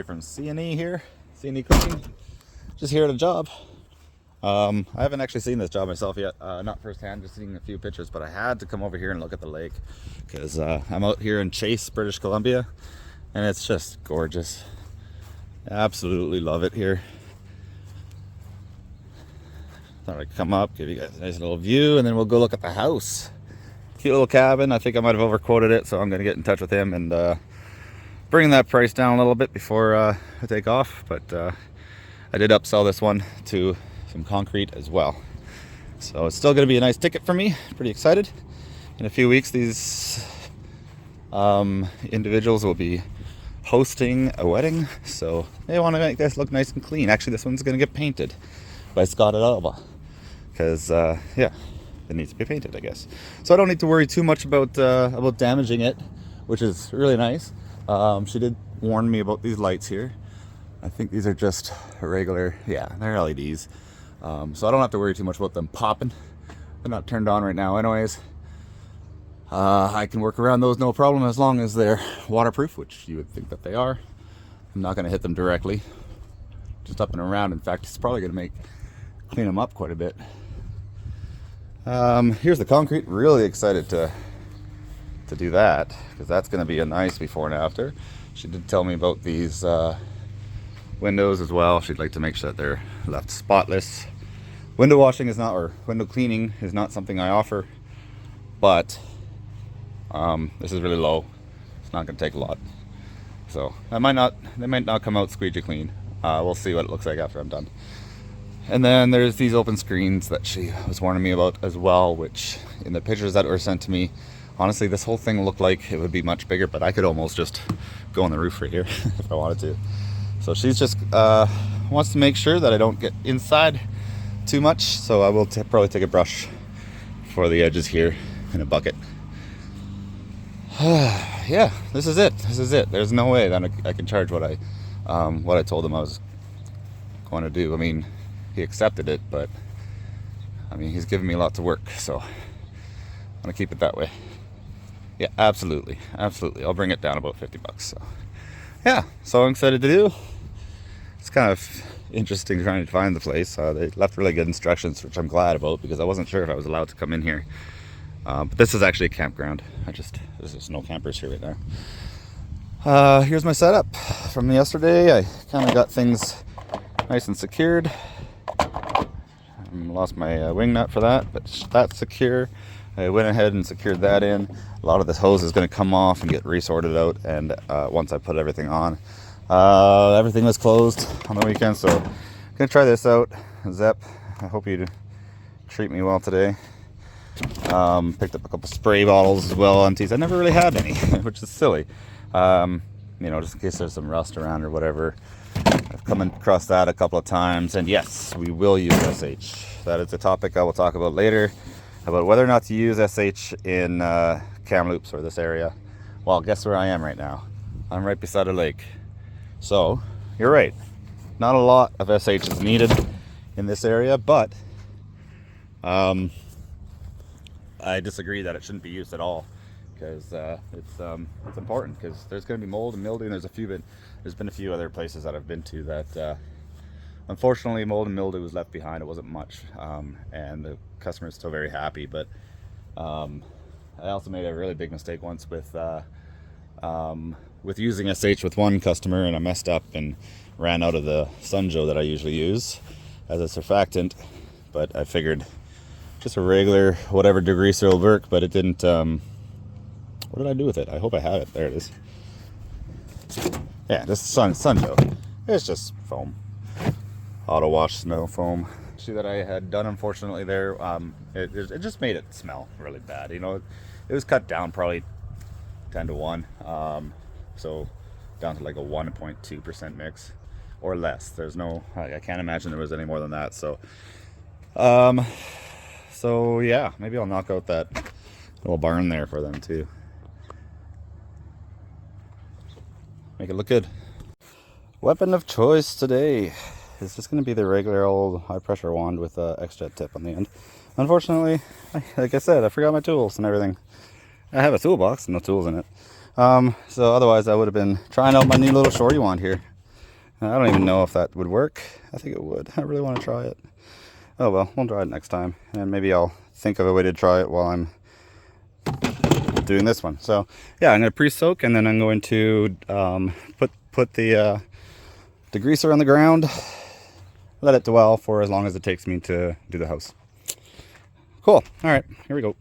Corey from C&E here, C&E Cooking, just here at a job. I haven't actually seen this job myself yet, not firsthand, just seeing a few pictures, but I had to come over here and look at the lake because I'm out here in Chase, British Columbia, and it's just gorgeous. Absolutely love it here. Thought I'd come up, give you guys a nice little view, and then we'll go look at the house. Cute little cabin. I think I might have overquoted it, so I'm going to get in touch with him and bring that price down a little bit before I take off. But I did upsell this one to some concrete as well, so it's still going to be a nice ticket for me. Pretty excited. In a few weeks, these individuals will be hosting a wedding, so they want to make this look nice and clean. Actually, this one's going to get painted by Scott at Alba because yeah, it needs to be painted, I guess. So I don't need to worry too much about damaging it, which is really nice. She did warn me about these lights here. I think these are just regular, yeah, they're LEDs. So I don't have to worry too much about them popping. They're not turned on right now anyways. I can work around those no problem as long as they're waterproof, which you would think that they are. I'm not going to hit them directly, just up and around. In fact, it's probably going to clean them up quite a bit. Here's the concrete. Really excited to do that because that's going to be a nice before and after. She did tell me about these windows as well. She'd like to make sure that they're left spotless. Window washing is not, or window cleaning is not something I offer, but this is really low. It's not going to take a lot, so they might not come out squeegee clean. We'll see what it looks like after I'm done. And then there's these open screens that she was warning me about as well, which in the pictures that were sent to me, honestly, this whole thing looked like it would be much bigger, but I could almost just go on the roof right here if I wanted to. So she's just wants to make sure that I don't get inside too much, so I will probably take a brush for the edges here in a bucket. Yeah, this is it. There's no way that I can charge what I told him I was going to do. I mean, he accepted it, but I mean, he's giving me lots of work, so I'm gonna keep it that way. Yeah, absolutely. I'll bring it down about $50. So yeah, so I'm excited to do. It's kind of interesting trying to find the place. They left really good instructions, which I'm glad about because I wasn't sure if I was allowed to come in here. But this is actually a campground. There's no campers here right now. Here's my setup from yesterday. I kind of got things nice and secured. Lost my wing nut for that, but that's secure. I went ahead and secured that in. A lot of this hose is going to come off and get resorted out, and once I put everything on. Everything was closed on the weekend, so I'm going to try this out. Zep, I hope you treat me well today. Picked up a couple spray bottles as well on teas. I never really had any, which is silly. You know, just in case there's some rust around or whatever. I've come across that a couple of times, and yes, we will use SH. That is a topic I will talk about later, about whether or not to use SH in Kamloops or this area. Well, guess where I am right now? I'm right beside a lake. So, you're right. Not a lot of SH is needed in this area, but I disagree that it shouldn't be used at all because it's important because there's going to be mold and mildew, and there's been a few other places that I've been to that unfortunately mold and mildew was left behind. It wasn't much, and the customer is still very happy, but I also made a really big mistake once with using SH with one customer, and I messed up and ran out of the Sunjo that I usually use as a surfactant, but I figured just a regular whatever degreaser will work, but it didn't. What did I do with it? I hope I have it. There it is. Yeah, this is Sunjo. It's just foam. Auto wash snow foam. See that I had done, unfortunately, there. It just made it smell really bad. You know, it was cut down probably 10 to 1. So down to like a 1.2% mix or less. There's no, I can't imagine there was any more than that. So, so yeah, maybe I'll knock out that little barn there for them too. Make it look good. Weapon of choice today is just going to be the regular old high pressure wand with an X-Jet tip on the end. Unfortunately, like I said, I forgot my tools and everything. I have a toolbox and no tools in it. So otherwise I would have been trying out my new little shorty wand here. I don't even know if that would work. I think it would. I really want to try it. Oh well, we'll try it next time. And maybe I'll think of a way to try it while I'm doing this one. So yeah, I'm going to pre-soak, and then I'm going to put the degreaser on the ground, let it dwell for as long as it takes me to do the house. Cool. All right, here we go.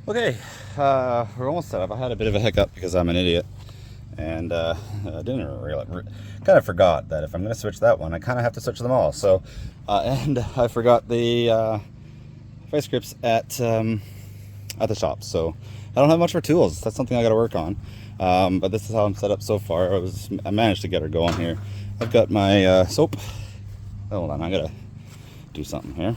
Okay, we're almost set up. I had a bit of a hiccup because I'm an idiot, and I didn't really kind of forgot that if I'm going to switch that one, I kind of have to switch them all. So, and I forgot the vice grips at the shop. So I don't have much for tools. That's something I got to work on. But this is how I'm set up so far. I managed to get her going here. I've got my soap. Oh, hold on, I gotta do something here,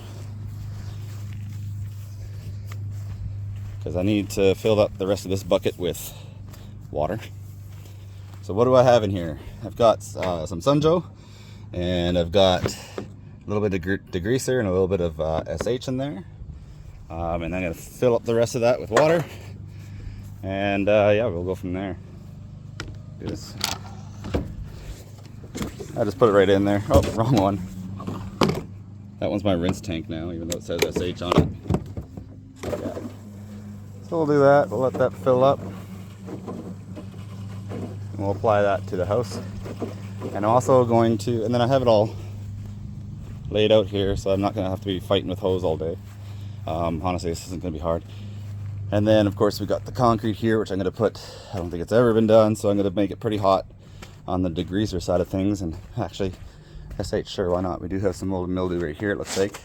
because I need to fill up the rest of this bucket with water. So what do I have in here? I've got some Sunjo, and I've got a little bit of degreaser and a little bit of SH in there. And I'm going to fill up the rest of that with water. And yeah, we'll go from there. Do this. I just put it right in there. Oh, wrong one. That one's my rinse tank now, even though it says SH on it. Yeah. So we'll do that. We'll let that fill up. And we'll apply that to the house. And I'm also going to, and then I have it all laid out here, so I'm not going to have to be fighting with hose all day. Honestly, this isn't going to be hard. And then, of course, we got the concrete here, which I'm going to put, I don't think it's ever been done, so I'm going to make it pretty hot on the degreaser side of things. And actually, SH, sure, why not? We do have some mold and mildew right here, it looks like.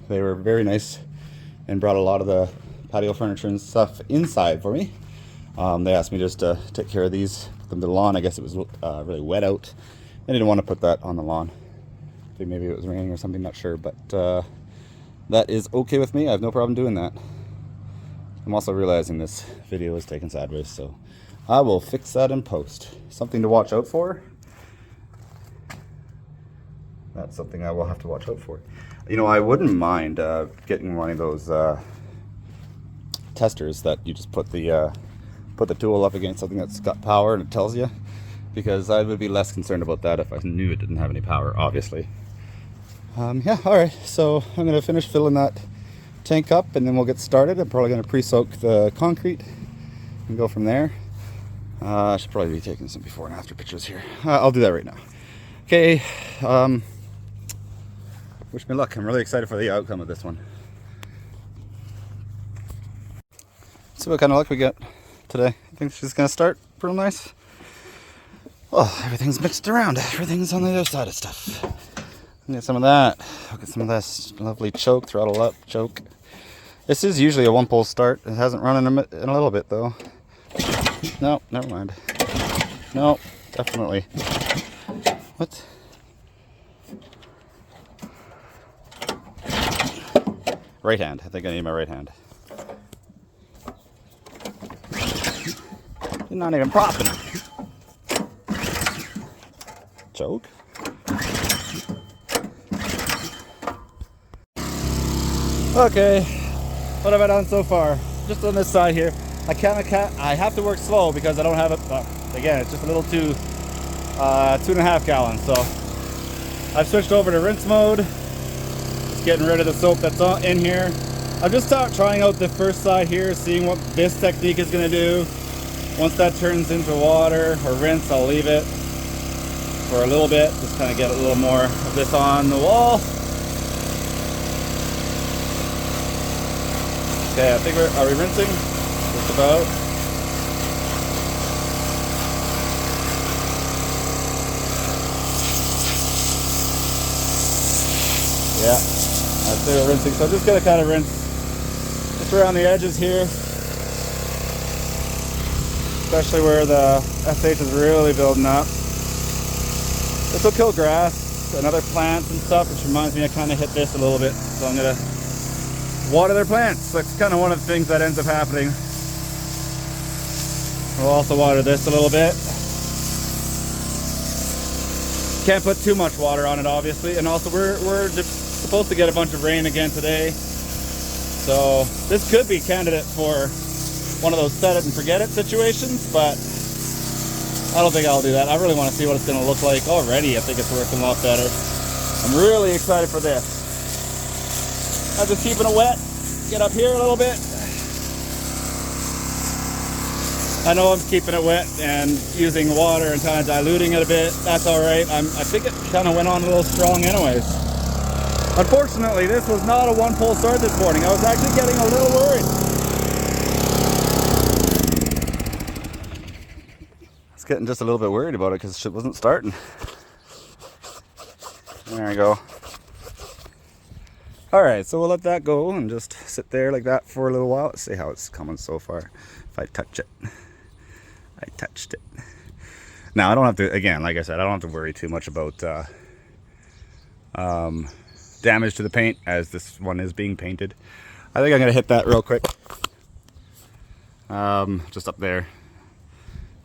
They were very nice and brought a lot of the patio furniture and stuff inside for me. They asked me just to take care of these, put them to the lawn. I guess it was really wet out. They didn't want to put that on the lawn. I think maybe it was raining or something, not sure, but that is okay with me. I have no problem doing that. I'm also realizing this video is taken sideways, so I will fix that in post. Something to watch out for. That's something I will have to watch out for. You know, I wouldn't mind getting one of those testers that you just put the tool up against something that's got power and it tells you, because I would be less concerned about that if I knew it didn't have any power, obviously. Yeah, all right, so I'm going to finish filling that tank up, and then we'll get started. I'm probably going to pre-soak the concrete and go from there. I should probably be taking some before and after pictures here. I'll do that right now. Okay, wish me luck. I'm really excited for the outcome of this one. See what kind of luck we get today. I think she's going to start real nice. Well, everything's mixed around. Everything's on the other side of stuff. I'll get some of that. I'll get some of this lovely choke, throttle up choke. This is usually a one-pole start. It hasn't run in a little bit, though. No, never mind. No, definitely. What? Right hand. I think I need my right hand. You're not even propping. Choke. Okay, what have I done so far? Just on this side here. I have to work slow because I don't have it. Again, it's just a little too 2.5 gallons. So I've switched over to rinse mode. Just getting rid of the soap that's in here. I'm just trying out the first side here, seeing what this technique is going to do. Once that turns into water or rinse, I'll leave it for a little bit. Just kind of get a little more of this on the wall. Okay, I think are we rinsing? Just about. Yeah, I'd say we're rinsing. So I'm just gonna kind of rinse just around the edges here, especially where the SH is really building up. This will kill grass and other plants and stuff, which reminds me I kind of hit this a little bit. So I'm gonna water their plants. That's kind of one of the things that ends up happening. We'll also water this a little bit. Can't put too much water on it, obviously. And also we're supposed to get a bunch of rain again today. So this could be a candidate for one of those set it and forget it situations, but I don't think I'll do that. I really want to see what it's going to look like. Already, I think it's working a lot better. I'm really excited for this. I'm just keeping it wet. Get up here a little bit. I know I'm keeping it wet and using water and kind of diluting it a bit. That's all right. I think it kind of went on a little strong anyways. Unfortunately, this was not a one-pole start this morning. I was actually getting a little worried. I was getting just a little bit worried about it because shit wasn't starting. There we go. All right, so we'll let that go and just sit there like that for a little while. Let's see how it's coming so far. If I touch it. I touched it. Now I don't have to, again, like I said, I don't have to worry too much about damage to the paint as this one is being painted. I think I'm gonna hit that real quick. Just up there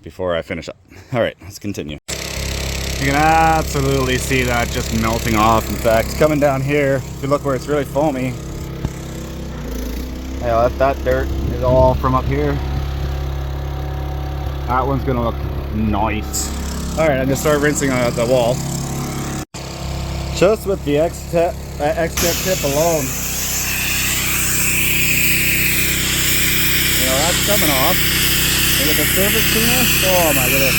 before I finish up. All right, let's continue. You can absolutely see that just melting off. In fact, coming down here, if you look where it's really foamy, yeah, that dirt is all from up here. That one's gonna look nice. All right, I'm gonna start rinsing the wall. Just with the extra tip alone, You know, that's coming off. And with the surface cleaner, oh my goodness.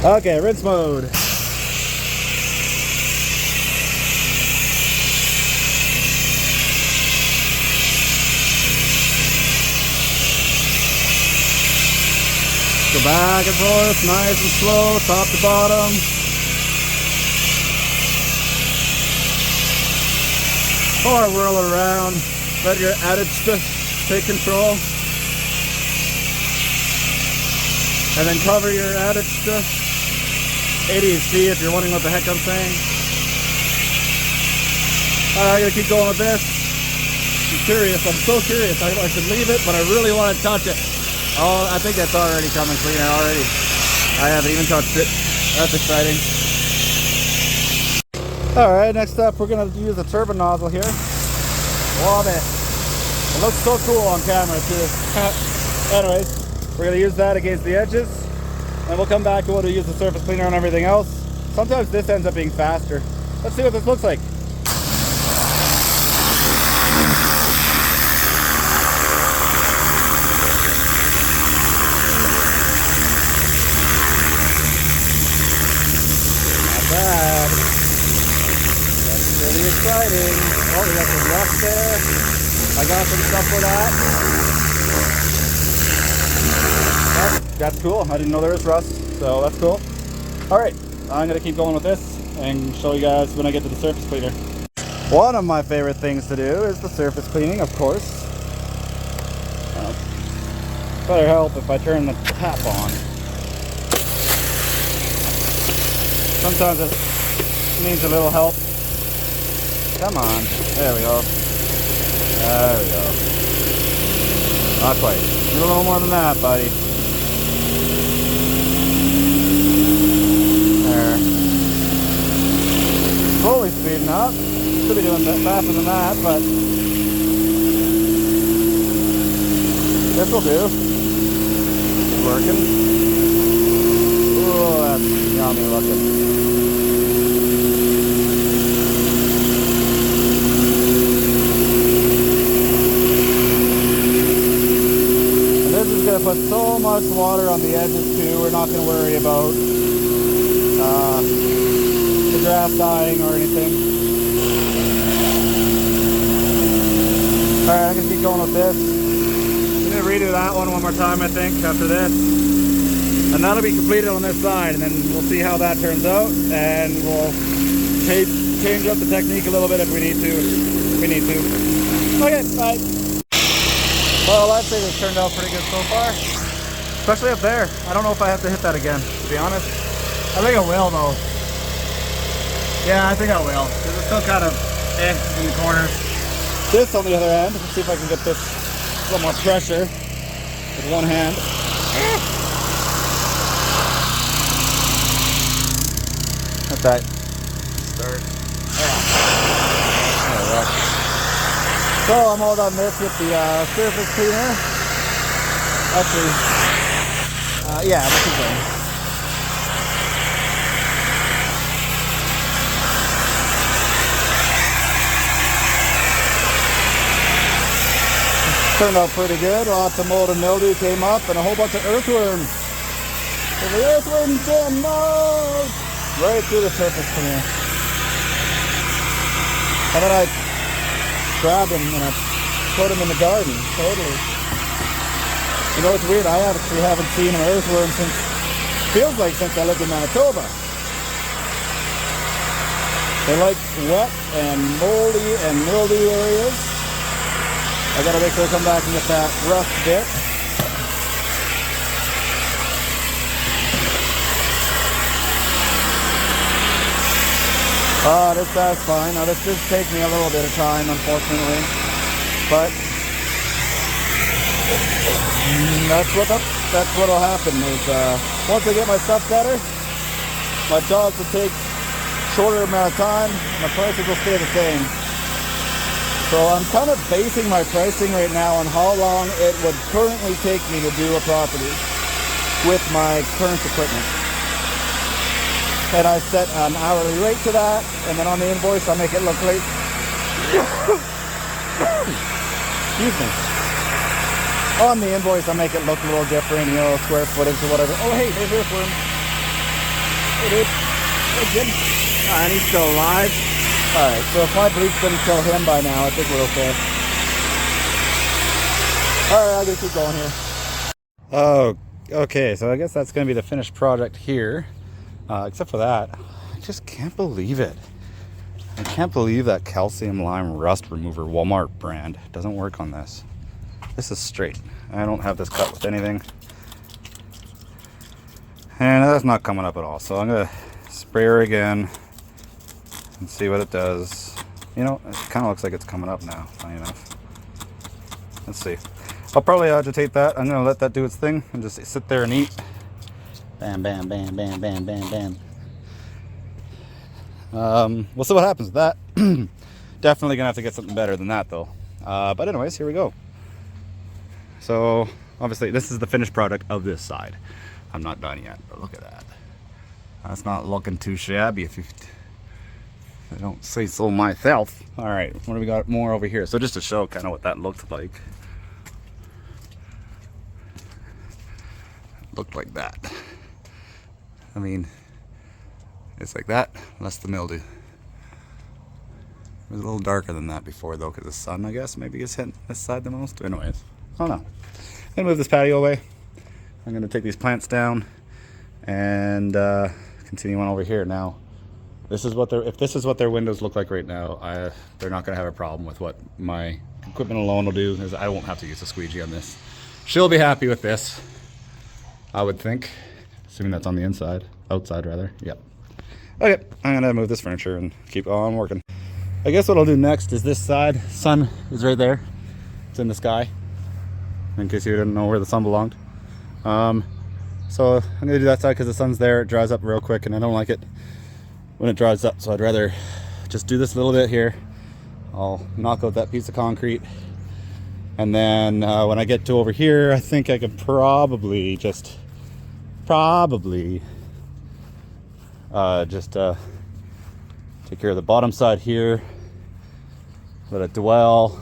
Okay, rinse mode. Go back and forth, nice and slow, top to bottom. Or whirl it around. Let your adage take control. And then cover your adage ADHD if you're wondering what the heck I'm saying. I'm gonna keep going with this. I'm curious, I'm so curious. I should leave it, but I really want to touch it. Oh, I think that's already coming cleaner already. I haven't even touched it. That's exciting. Alright, next up we're going to use a turbine nozzle here. Love it. It looks so cool on camera too. Anyways, we're going to use that against the edges. And we'll come back to when we use the surface cleaner on everything else. Sometimes this ends up being faster. Let's see what this looks like. Bad. That's pretty exciting. Oh, we got some rust there. I got some stuff for that. That's cool. I didn't know there was rust, so that's cool. Alright, I'm going to keep going with this and show you guys when I get to the surface cleaner. One of my favorite things to do is the surface cleaning, of course. Better help if I turn the tap on. Sometimes it needs a little help. Come on. There we go. There we go. Not quite. Need a little more than that, buddy. There. Slowly speeding up. Should be doing that faster than that, but this will do. It's working. Oh, that's yummy looking. This is going to put so much water on the edges too. We're not going to worry about the grass dying or anything. Alright, I'm going to keep going with this. I'm going to redo that one more time, I think, after this. And that'll be completed on this side, and then we'll see how that turns out. And we'll change up the technique a little bit if we need to. Okay, bye. Well, I'd say this turned out pretty good so far. Especially up there. I don't know if I have to hit that again, to be honest. I think I will, though. Yeah, I think I will. Because it's still kind of in the corners. This, on the other hand, let's see if I can get this a little more pressure with one hand. Let that start. There we go. So I'm all done this with the surface cleaner. Actually, Yeah, we'll keep going. Turned out pretty good. Lots of mold and mildew came up and a whole bunch of earthworms. So the earthworms did mold right through the surface from here. And then I grabbed them and I put them in the garden. Totally. You know, it's weird. I actually haven't seen an earthworm feels like since I lived in Manitoba. They like wet and moldy and mildew areas. I gotta make sure I come back and get that rough bit. That's fine. Now this does take me a little bit of time, unfortunately, but that's what'll happen. Is once I get my stuff better, my jobs will take shorter amount of time. My prices will stay the same. So I'm kind of basing my pricing right now on how long it would currently take me to do a property with my current equipment. And I set an hourly rate to that, and then on the invoice I make it look like excuse me. On the invoice I make it look a little different, you know, square footage or whatever. Oh hey, there's earthworm. Hey dude. Hey Jim. And he's still alive. Alright, so if my bleach didn't kill him by now, I think we're okay. Alright, I'm gonna keep going here. Oh, okay, so I guess that's gonna be the finished project here. Except for that, I just can't believe it. I can't believe that calcium lime rust remover Walmart brand doesn't work on this. This is straight. I don't have this cut with anything. And that's not coming up at all. So I'm gonna spray her again and see what it does. You know, it kind of looks like it's coming up now, funny enough. Let's see. I'll probably agitate that. I'm gonna let that do its thing and just sit there and eat. Bam, bam, bam, bam, bam, bam, bam. We'll see what happens with that. Definitely gonna have to get something better than that though. But anyways, here we go. So obviously this is the finished product of this side. I'm not done yet, but look at that. That's not looking too shabby if I don't say so myself. All right, what do we got more over here? So just to show kind of what that looked like. It looked like that. I mean, it's like that, less the mildew. It was a little darker than that before though, because the sun, I guess, maybe is hitting this side the most. Anyways, I don't know. I'm gonna move this patio away. I'm gonna take these plants down and continue on over here. Now, this is what if this is what their windows look like right now, they're not gonna have a problem with what my equipment alone will do, is I won't have to use a squeegee on this. She'll be happy with this, I would think. Assuming that's on the inside, outside rather, yep. Okay, I'm gonna move this furniture and keep on working. I guess what I'll do next is this side. Sun is right there. It's in the sky, in case you didn't know where the sun belonged. So I'm gonna do that side because the sun's there. It dries up real quick and I don't like it when it dries up. So I'd rather just do this little bit here. I'll knock out that piece of concrete. And then when I get to over here, I think I could probably just take care of the bottom side here, let it dwell.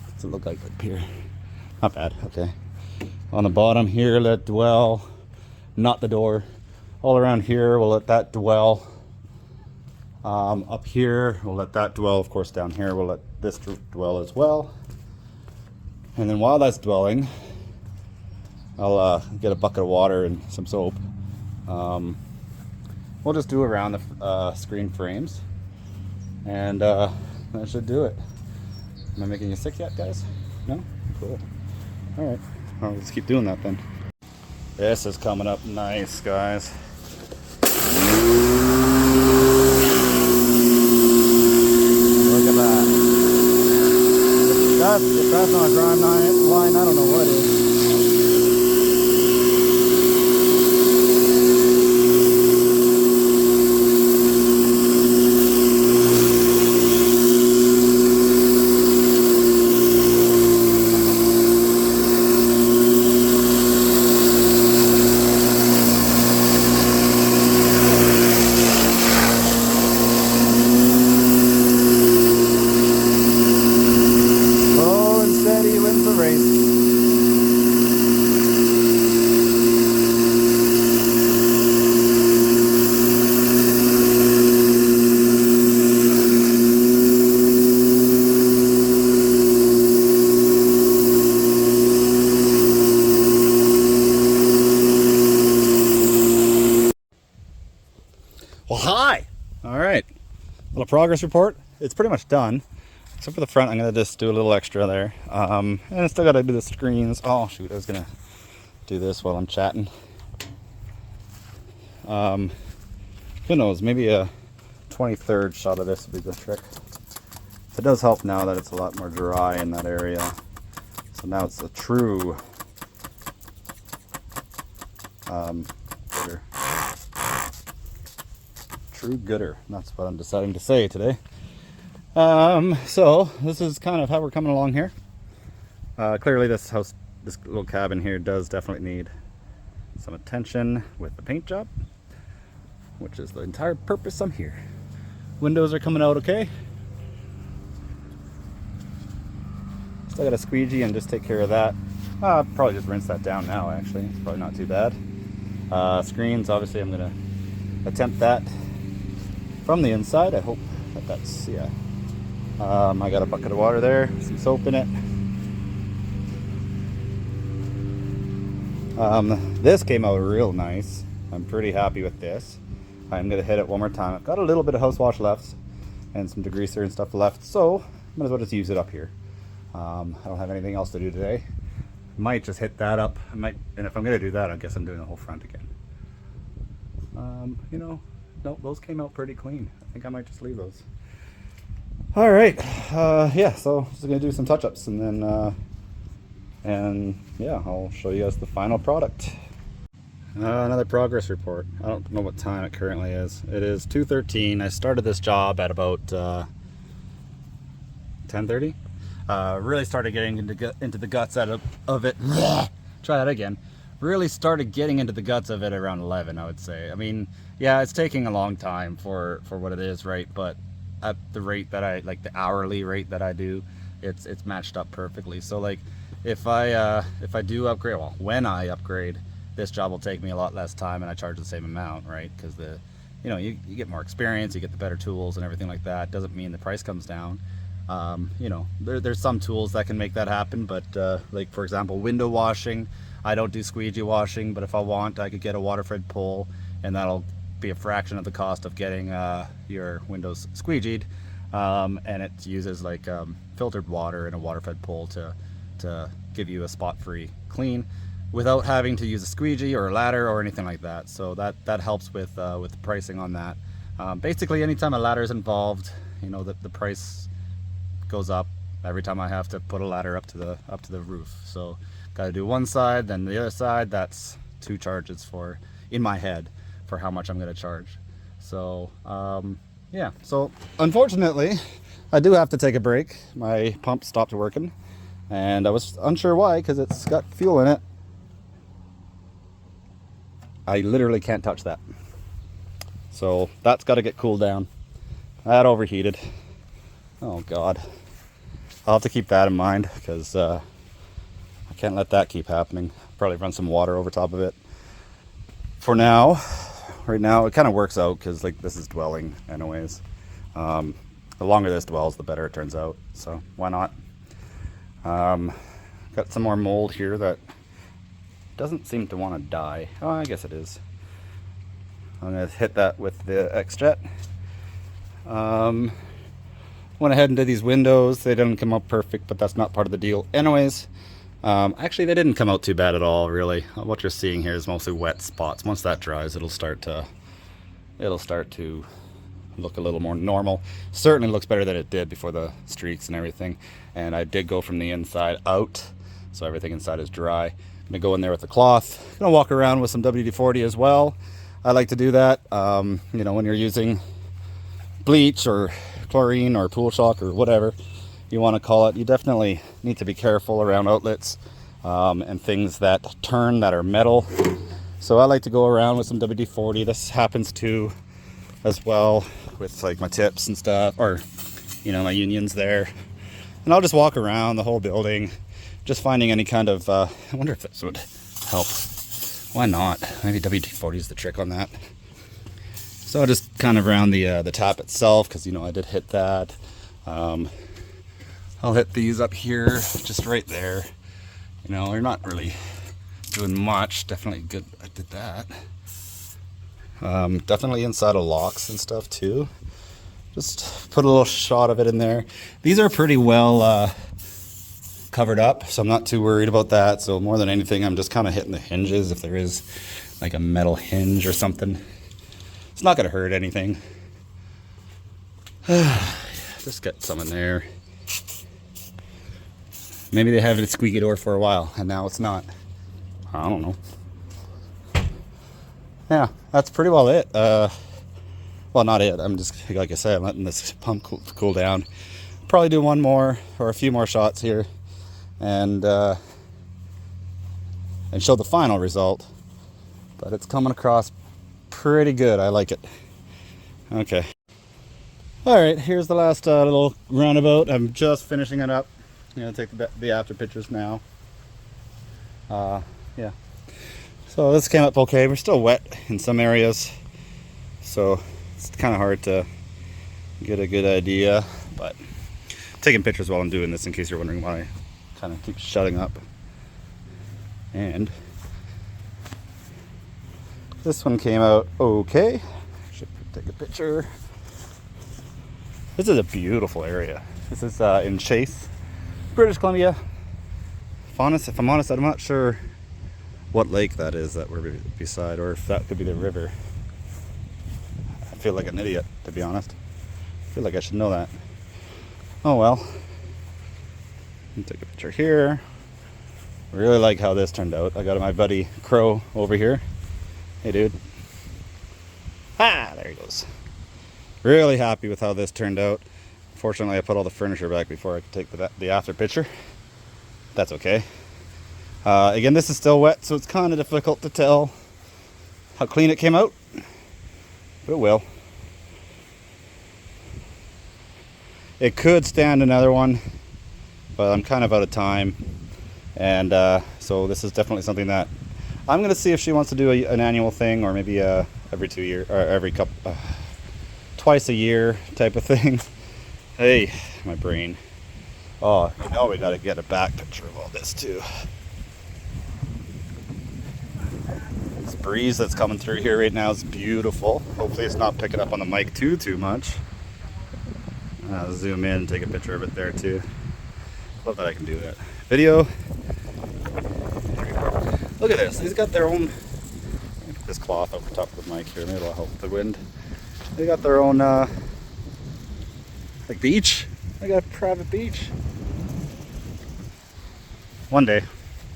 What's it look like up here? Not bad. Okay, on the bottom here, let it dwell, not the door. All around here, we'll let that dwell. Up here, we'll let that dwell. Of course, down here, we'll let this dwell as well. And then while that's dwelling, I'll get a bucket of water and some soap. We'll just do around the screen frames, and that should do it. Am I making you sick yet, guys? No? Cool. All right, well, let's keep doing that then. This is coming up nice, guys. Look at that. If that's not a grind line, I don't know what is. trains. Well, hi. All right, little progress report. It's pretty much done, except for the front. I'm gonna just do a little extra there, and I still gotta do the screens. Oh shoot, I was gonna do this while I'm chatting. Who knows? Maybe a 23rd shot of this would be the trick. It does help now that it's a lot more dry in that area. So now it's a true gooder. True gooder. That's what I'm deciding to say today. So this is kind of how we're coming along here. Clearly this house, this little cabin here does definitely need some attention with the paint job, which is the entire purpose I'm here. Windows are coming out okay. Still got a squeegee and just take care of that. I'll probably just rinse that down now actually. It's probably not too bad. Screens, obviously I'm gonna attempt that from the inside. I hope that that's, yeah. I got a bucket of water there, some soap in it. This came out real nice. I'm pretty happy with this. I'm gonna hit it one more time. I've got a little bit of house wash left and some degreaser and stuff left, so might as well just use it up here. I don't have anything else to do today. Might just hit that up. I might, and if I'm gonna do that, I guess I'm doing the whole front again. You know, no, those came out pretty clean. I think I might just leave those. All right, yeah. So just gonna do some touch-ups and then, yeah, I'll show you guys the final product. Another progress report. I don't know what time it currently is. It is 2:13. I started this job at about 10:30. Really started getting into the guts of it. Try that again. Really started getting into the guts of it around 11, I would say. I mean, yeah, it's taking a long time for what it is, right? But at the rate that I, like the hourly rate that I do, it's matched up perfectly. So like, if I do upgrade, well, when I upgrade, this job will take me a lot less time and I charge the same amount, right? Because you know, you get more experience, you get the better tools and everything like that. Doesn't mean the price comes down. You know, there's some tools that can make that happen, but like for example, window washing, I don't do squeegee washing, but if I want, I could get a water-fed pull, and that'll be a fraction of the cost of getting your windows squeegeed, and it uses like filtered water and a water-fed pull to give you a spot-free clean without having to use a squeegee or a ladder or anything like that. So that helps with the pricing on that. Basically, anytime a ladder is involved, you know, the price goes up every time I have to put a ladder up to the roof. So got to do one side, then the other side. That's 2 charges for, in my head, for how much I'm going to charge. So yeah, so unfortunately I do have to take a break. My pump stopped working and I was unsure why, because it's got fuel in it. I literally can't touch that, so that's got to get cooled down. That overheated. Oh god, I'll have to keep that in mind, because I can't let that keep happening. Probably run some water over top of it for now. Right now it kind of works out, because like this is dwelling anyways. The longer this dwells, the better it turns out, so why not. Got some more mold here that doesn't seem to want to die. Oh, I guess it is. I'm gonna hit that with the X-Jet. Went ahead and did these windows. They didn't come out perfect, but that's not part of the deal anyways. Actually, they didn't come out too bad at all, really. What you're seeing here is mostly wet spots. Once that dries, it'll start to look a little more normal. Certainly looks better than it did before the streaks and everything. And I did go from the inside out, so everything inside is dry. I'm gonna go in there with the cloth. Gonna walk around with some WD-40 as well. I like to do that. You know, when you're using bleach or chlorine or pool shock or whatever you want to call it, you definitely need to be careful around outlets and things that turn, that are metal. So I like to go around with some WD-40. This happens too as well with like my tips and stuff, or you know, my unions there. And I'll just walk around the whole building, just finding any kind of, I wonder if this would help. Why not? Maybe WD-40 is the trick on that. So I'll just kind of around the tap itself, because, you know, I did hit that. I'll hit these up here, just right there. You know, they're not really doing much. Definitely good I did that. Definitely inside of locks and stuff too. Just put a little shot of it in there. These are pretty well covered up, so I'm not too worried about that. So more than anything, I'm just kind of hitting the hinges. If there is like a metal hinge or something, it's not going to hurt anything. Just get some in there. Maybe they have it a squeaky door for a while and now it's not. I don't know. Yeah, that's pretty well it. Well, not it. I'm just, like I said, I'm letting this pump cool down. Probably do one more or a few more shots here, and show the final result. But it's coming across pretty good. I like it. Okay. All right. Here's the last little roundabout. I'm just finishing it up. I'm gonna take the after pictures now. Yeah. So this came up okay. We're still wet in some areas, so it's kind of hard to get a good idea, but I'm taking pictures while I'm doing this in case you're wondering why I kind of keep shutting up. And this one came out okay. Should take a picture. This is a beautiful area. This is in Chase, British Columbia. If I'm honest, I'm not sure what lake that is that we're beside, or if that could be the river. I feel like an idiot, to be honest. I feel like I should know that. Oh well. Let me take a picture here. Really like how this turned out. I got my buddy Crow over here. Hey dude. Ah, there he goes. Really happy with how this turned out. Fortunately, I put all the furniture back before I could take the after picture. That's okay. Again, this is still wet, so it's kind of difficult to tell how clean it came out, but it will. It could stand another one, but I'm kind of out of time, and so this is definitely something that I'm going to see if she wants to do an annual thing, or maybe every 2 years, or twice a year type of thing. Hey, my brain. Oh, you know we got to get a back picture of all this too. This breeze that's coming through here right now is beautiful. Hopefully it's not picking up on the mic too much. I'll zoom in and take a picture of it there too. Love that I can do that. Video. Look at this. These got their own. Let me put this cloth over top of the mic here. Maybe it'll help the wind. They got their own like beach. They got a private beach. One day,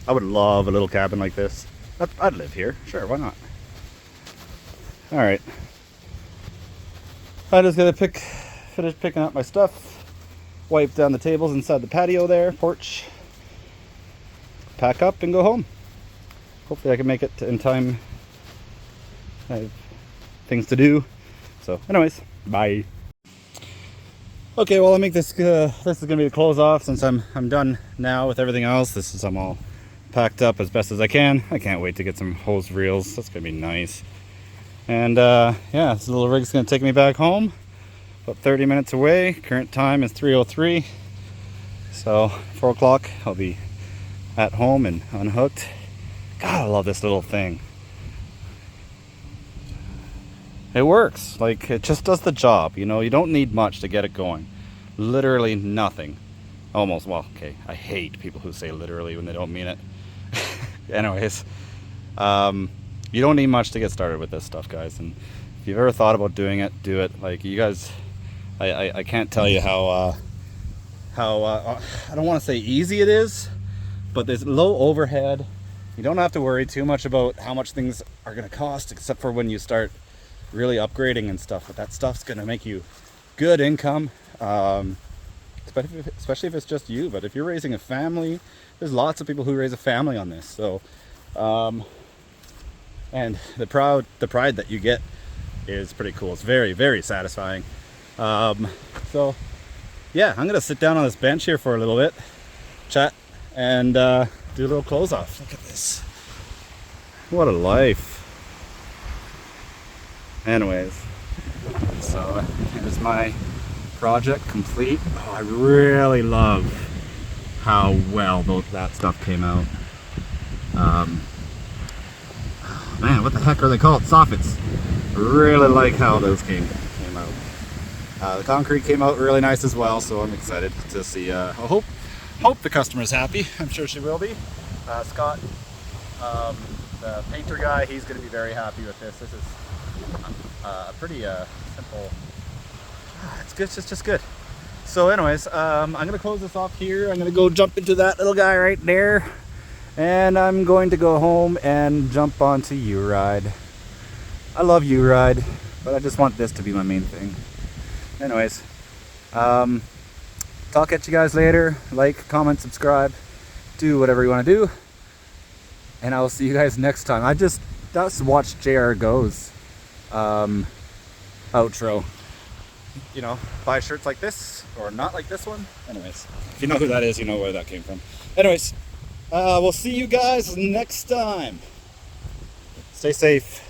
I would love a little cabin like this. I'd live here. Sure, why not? All right. I just gotta finish picking up my stuff, wipe down the tables inside the patio there, porch, pack up and go home. Hopefully I can make it in time. I have things to do. So anyways, bye. Okay, well, I think this is gonna be the close off since I'm done now with everything else. I'm all packed up as best as I can. I can't wait to get some hose reels. That's gonna be nice. And yeah, this little rig's gonna take me back home. About 30 minutes away. Current time is 3:03. So 4 o'clock, I'll be at home and unhooked. God, I love this little thing. It works. Like, it just does the job. You know, you don't need much to get it going. Literally nothing. Almost. Well, okay. I hate people who say literally when they don't mean it. Anyways, you don't need much to get started with this stuff, guys. And if you've ever thought about doing it, do it. Like, you guys, I can't tell you how I don't want to say easy it is, but there's low overhead. You don't have to worry too much about how much things are going to cost, except for when you start really upgrading and stuff. But that stuff's going to make you good income, especially if it's just you. But if you're raising a family, there's lots of people who raise a family on this. So and the pride that you get is pretty cool. It's very, very satisfying. So yeah, I'm gonna sit down on this bench here for a little bit, chat and do a little close off. Look at this. What a life. Anyways, so here's my project complete. Oh, I really love how well that stuff came out. Man, what the heck are they called? Soffits. Really like how those came out. The concrete came out really nice as well, so I'm excited to see. I hope the customer's happy. I'm sure she will be. Scott, the painter guy, he's going to be very happy with this. This is a pretty simple. It's good. It's just good. So, anyways, I'm going to close this off here. I'm going to go jump into that little guy right there. And I'm going to go home and jump onto U-Ride. I love U-Ride, but I just want this to be my main thing. Anyways, talk at you guys later. Like, comment, subscribe, do whatever you want to do. And I will see you guys next time. I just watched JR Go's outro. You know, buy shirts like this or not like this one. Anyways, if you know who that is, you know where that came from. Anyways. We'll see you guys next time. Stay safe.